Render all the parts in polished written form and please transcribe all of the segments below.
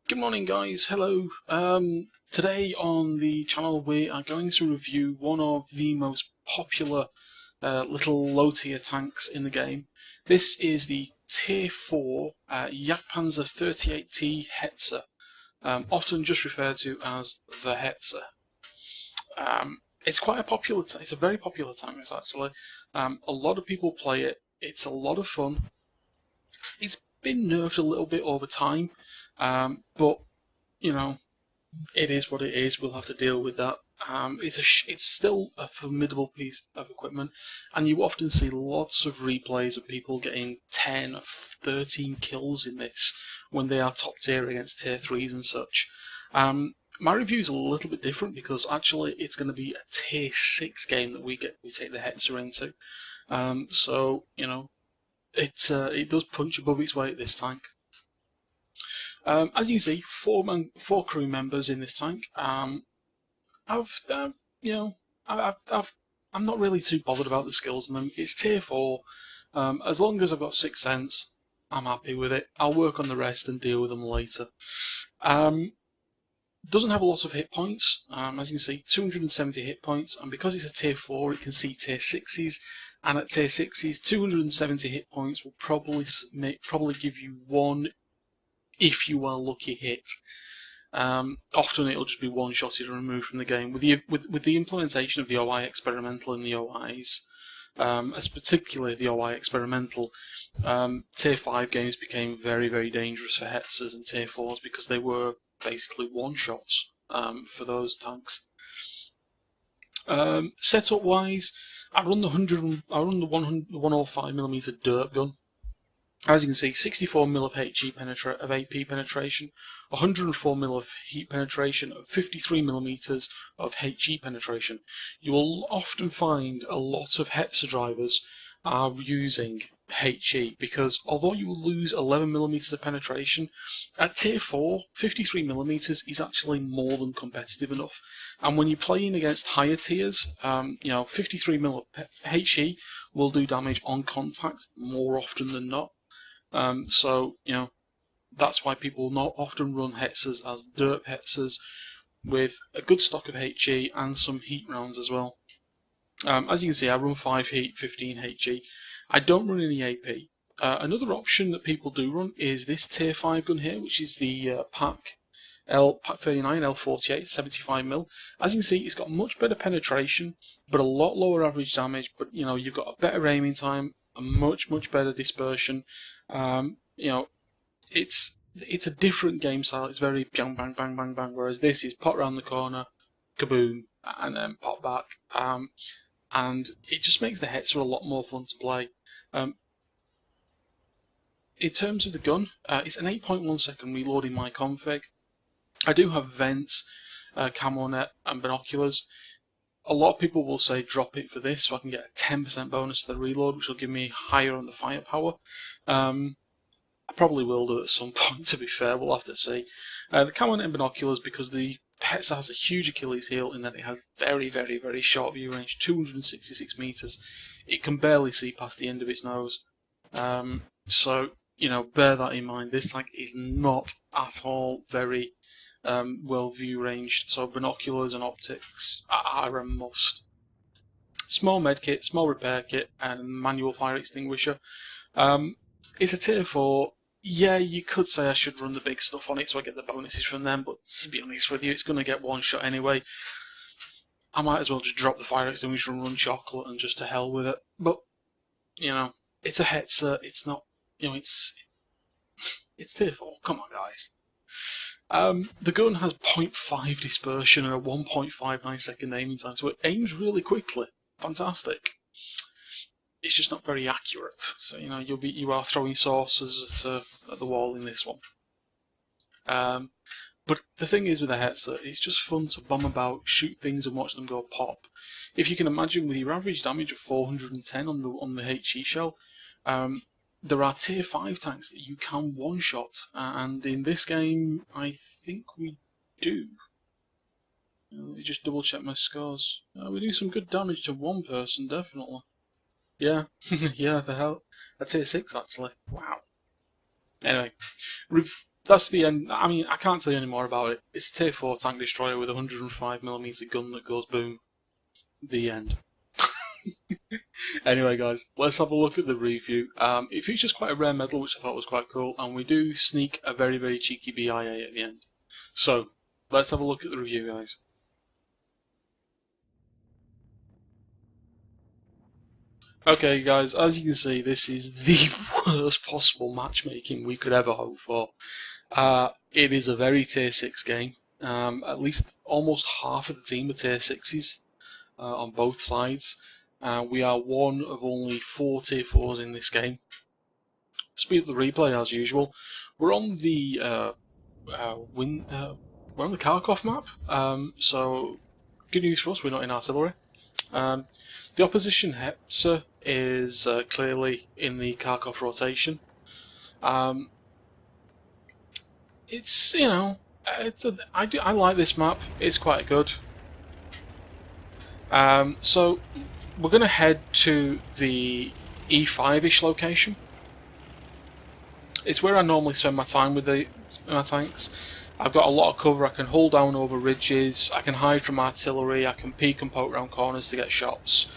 Good morning guys, hello. Today on the channel we are going to review one of the most popular little low tier tanks in the game. This is the tier 4 Jagdpanzer 38T Hetzer, often just referred to as the Hetzer. It's quite a popular, it's a very popular tank this actually. A lot of people play it, it's a lot of fun. It's been nerfed a little bit over time. But you know, it is what it is. We'll have to deal with that. It's still a formidable piece of equipment, and you often see lots of replays of people getting 10 or 13 kills in this when they are top tier against tier 3s and such. My review is a little bit different because actually it's going to be a tier 6 game that we take the Hetzer into. So you know, it does punch above its weight, this tank. As you can see, four crew members in this tank. I'm not really too bothered about the skills in them. It's tier 4. As long as I've got 6th sense, I'm happy with it. I'll work on the rest and deal with them later. Doesn't have a lot of hit points. As you can see, 270 hit points, and because it's a tier 4, it can see tier 6s. And at tier 6s, 270 hit points will probably give you one, if you are lucky, hit. Often it'll just be one-shotted and removed from the game. With the implementation of the OI experimental in the OIs, as particularly the OI experimental, tier 5 games became very, very dangerous for Hetzers and tier 4s because they were basically one-shots for those tanks. Setup-wise, I run the 105mm dirt gun. As you can see, 64mm of AP penetration, 104mm of heat penetration, and 53mm of HE penetration. You will often find a lot of Hetzer drivers are using HE because although you will lose 11mm of penetration, at tier 4, 53mm is actually more than competitive enough. And when you're playing against higher tiers, 53mm HE will do damage on contact more often than not. So, that's why people will not often run Hetzers as dirt Hetzers with a good stock of HE and some heat rounds as well. As you can see, I run 5 heat, 15 HE. I don't run any AP. Another option that people do run is this tier 5 gun here, which is the Pack 39 L48 75mm. As you can see, it's got much better penetration, but a lot lower average damage. But you've got a better aiming time, a much better dispersion. It's a different game style. It's very bang bang bang bang bang. Whereas this is pot round the corner, kaboom, and then pop back. And it just makes the Hetzer a lot more fun to play. In terms of the gun, it's an 8.1 second reload in my config. I do have vents, camo net, and binoculars. A lot of people will say drop it for this so I can get a 10% bonus to the reload, which will give me higher on the firepower. I probably will do it at some point, to be fair, we'll have to see. The camo net and binoculars, because the Hetzer has a huge Achilles heel in that it has very, very, very short view range, 266 meters. It can barely see past the end of its nose. So, bear that in mind. This tank is not at all very well view ranged, so binoculars and optics are a must. Small medkit, small repair kit, and manual fire extinguisher. It's a tier 4. Yeah, you could say I should run the big stuff on it so I get the bonuses from them, but to be honest with you, it's going to get one shot anyway. I might as well just drop the fire extinguisher and run chocolate and just to hell with it. But, it's a Hetzer, it's not, it's tier 4, come on guys. The gun has 0.5 dispersion and a 1.59 second aiming time, so it aims really quickly. Fantastic. It's just not very accurate, so you are throwing saucers at the wall in this one. But the thing is with the Hetzer, it's just fun to bomb about, shoot things, and watch them go pop. If you can imagine, with your average damage of 410 on the HE shell, there are tier 5 tanks that you can one-shot, and in this game, I think we do. Let me just double check my scores. We do some good damage to one person, definitely. Yeah, yeah, the hell. A tier 6 actually. Wow. Anyway, that's the end. I mean, I can't tell you any more about it. It's a tier 4 tank destroyer with a 105mm gun that goes boom. The end. Anyway, guys, let's have a look at the review. It features quite a rare medal, which I thought was quite cool, and we do sneak a very, very cheeky BIA at the end. So, let's have a look at the review, guys. Okay, guys, as you can see, this is the worst possible matchmaking we could ever hope for. It is a very tier 6 game. At least almost half of the team are tier 6s on both sides. We are one of only 4 tier 4s in this game. Speed up the replay as usual. We're on the we're on the Kharkov map, so good news for us. We're not in artillery. The opposition Hetzer is clearly in the Kharkov rotation. It's, you know, I like this map. It's quite good. So we're going to head to the E5-ish location. It's where I normally spend my time with my tanks. I've got a lot of cover. I can hold down over ridges. I can hide from artillery. I can peek and poke around corners to get shots.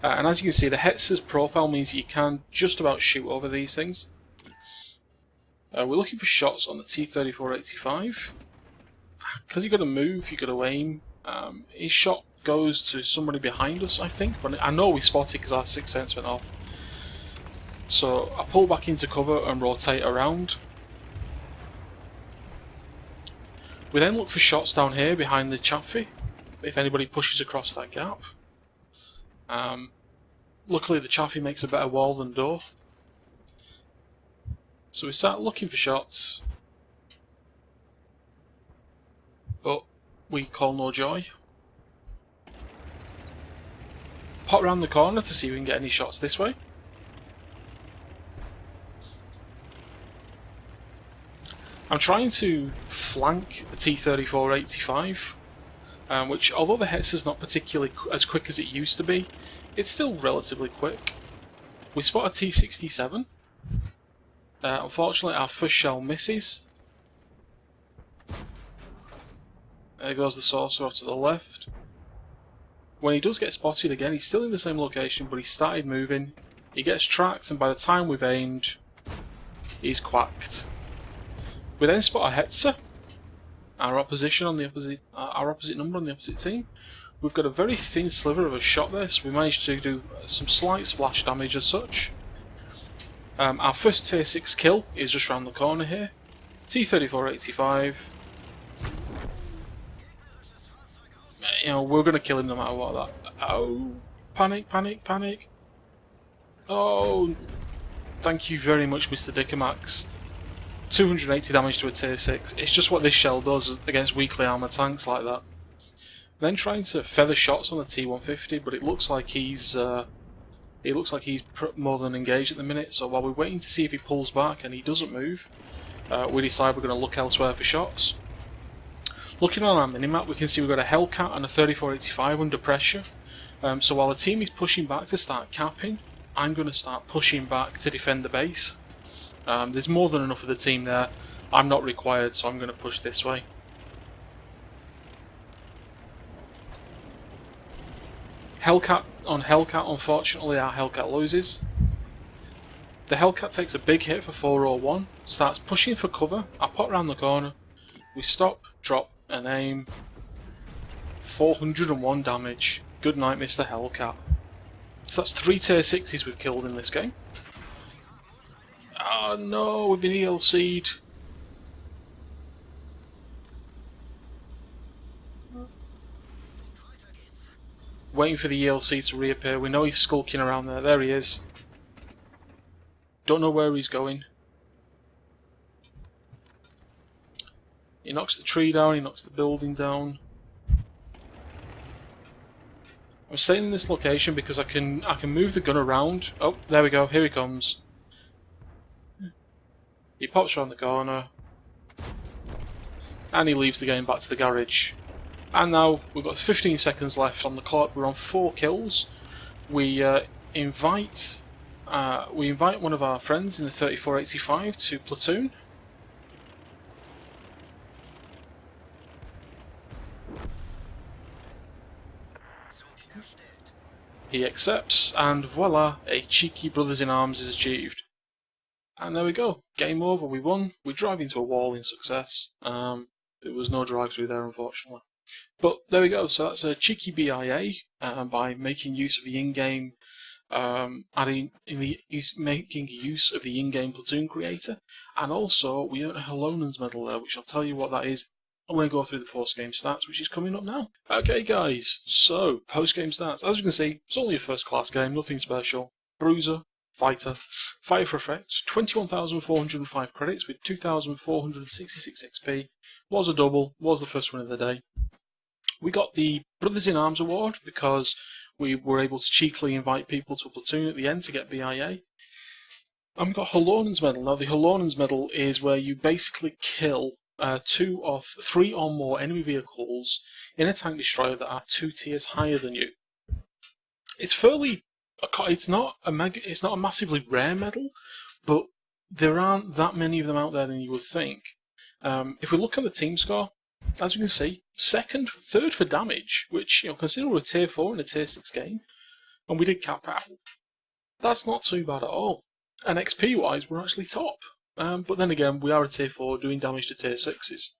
And as you can see, the Hetzer's profile means that you can just about shoot over these things. We're looking for shots on the T-34-85. Because you've got to move, you've got to aim. His shot goes to somebody behind us, I think, but I know we spotted because our 6th sense went off. So I pull back into cover and rotate around. We then look for shots down here behind the chaffee, if anybody pushes across that gap. Luckily the chaffee makes a better wall than door. So we start looking for shots, but we call no joy. Pop around the corner to see if we can get any shots this way. I'm trying to flank the T-34-85, which, although the Hetzer's not particularly as quick as it used to be, it's still relatively quick. We spot a T-67. Unfortunately, our first shell misses. There goes the sorcerer to the left. When he does get spotted again, he's still in the same location, but he started moving. He gets tracked, and by the time we've aimed, he's quacked. We then spot a Hetzer, our opposition on the opposite number on the opposite team. We've got a very thin sliver of a shot there, so we managed to do some slight splash damage as such. Our first tier 6 kill is just round the corner here. T-34-85. You know, we're going to kill him no matter what. That. Oh, panic, panic, panic. Oh, thank you very much, Mr. Dickermax. 280 damage to a tier 6. It's just what this shell does against weakly armoured tanks like that. Then trying to feather shots on the T-150, but it looks like he's more than engaged at the minute. So while we're waiting to see if he pulls back and he doesn't move, we decide we're going to look elsewhere for shots. Looking on our minimap, we can see we've got a Hellcat and a 34-85 under pressure. So while the team is pushing back to start capping, I'm going to start pushing back to defend the base. There's more than enough of the team there. I'm not required, so I'm going to push this way. Hellcat on Hellcat, unfortunately our Hellcat loses. The Hellcat takes a big hit for 401, starts pushing for cover. I pop round the corner, we stop, drop and aim. 401 damage. Good night, Mr. Hellcat. So that's 3 tier 6s we've killed in this game. Oh no, we've been ELC'd. Waiting for the ELC to reappear. We know he's skulking around there. There he is. Don't know where he's going. He knocks the tree down, he knocks the building down. I'm staying in this location because I can move the gun around. Oh, there we go, here he comes. He pops around the corner. And he leaves the game back to the garage. And now we've got 15 seconds left on the clock. We're on 4 kills. We invite one of our friends in the 34-85 to platoon. He accepts, and voila, a cheeky brothers in arms is achieved. And there we go, game over, we won. We drive into a wall in success. There was no drive-through there, unfortunately. But there we go, so that's a cheeky BIA by making use of the in-game, making use of the in-game platoon creator. And also, we earned a Halonens medal there, which I'll tell you what that is. I'm going to go through the post-game stats, which is coming up now. Okay guys, so, post-game stats. As you can see, it's only a first-class game, nothing special. Bruiser, Fighter, Fire for Effects, 21,405 credits with 2,466 XP. Was a double, was the first win of the day. We got the Brothers in Arms award because we were able to cheekily invite people to a platoon at the end to get BIA. And we got Halonens medal. Now the Halonens medal is where you basically kill 2 or 3 or more enemy vehicles in a tank destroyer that are 2 tiers higher than you. It's not a massively rare medal, but there aren't that many of them out there than you would think. If we look at the team score, as you can see, 2nd, 3rd for damage, which, consider we're a tier 4 in a tier 6 game, and we did cap out. That's not too bad at all. And XP wise, we're actually top. But then again, we are a tier 4 doing damage to tier 6s.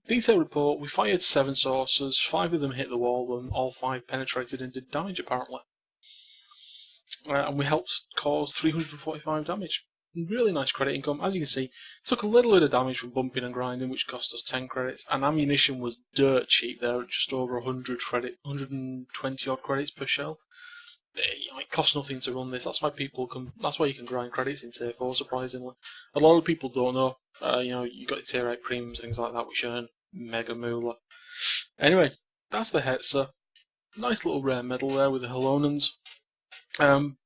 Detail report, we fired 7 saucers, 5 of them hit the wall, and all 5 penetrated and did damage apparently. And we helped cause 345 damage. Really nice credit income. As you can see, took a little bit of damage from bumping and grinding, which cost us 10 credits, and ammunition was dirt cheap there at just over 120 odd credits per shell. It costs nothing to run this. That's why you can grind credits in tier 4, surprisingly. A lot of people don't know. You got the tier 8 premiums, things like that, which earn mega moolah. Anyway, that's the Hetzer. Nice little rare medal there with the Halonens. And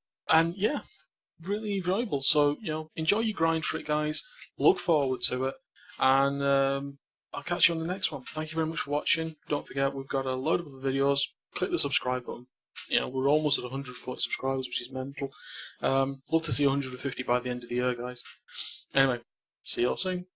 yeah, really enjoyable. So, enjoy your grind for it, guys. Look forward to it. And I'll catch you on the next one. Thank you very much for watching. Don't forget, we've got a load of other videos. Click the subscribe button. We're almost at 140 subscribers, which is mental. Love to see 150 by the end of the year, guys. Anyway, see you all soon.